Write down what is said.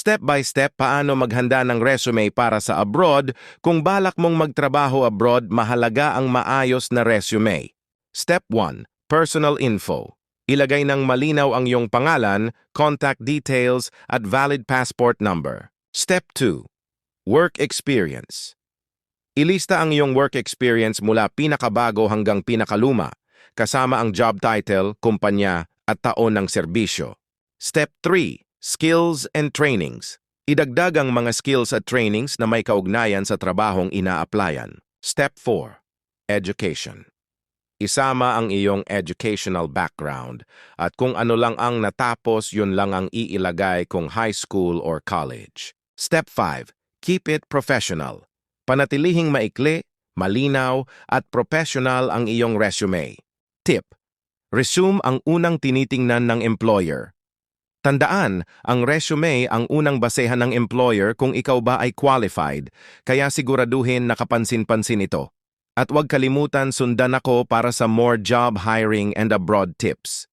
Step by step paano maghanda ng resume para sa abroad. Kung balak mong magtrabaho abroad, mahalaga ang maayos na resume. Step 1. Personal info. Ilagay ng malinaw ang iyong pangalan, contact details, at valid passport number. Step 2. Work experience. Ilista ang iyong work experience mula pinakabago hanggang pinakaluma, kasama ang job title, kumpanya, at taon ng serbisyo. Step 3. Skills and trainings. Idagdag ang mga skills at trainings na may kaugnayan sa trabahong ina-applyan. Step 4. Education. Isama ang iyong educational background at kung ano lang ang natapos, yun lang ang iilagay kung high school or college. Step 5. Keep it professional. Panatilihing maikli, malinaw, at professional ang iyong resume. Tip. Resume ang unang tinitingnan ng employer. Tandaan, ang resume ang unang basehan ng employer kung ikaw ba ay qualified, kaya siguraduhin na kapansin-pansin ito. At huwag kalimutan sundan ako para sa more job hiring and abroad tips.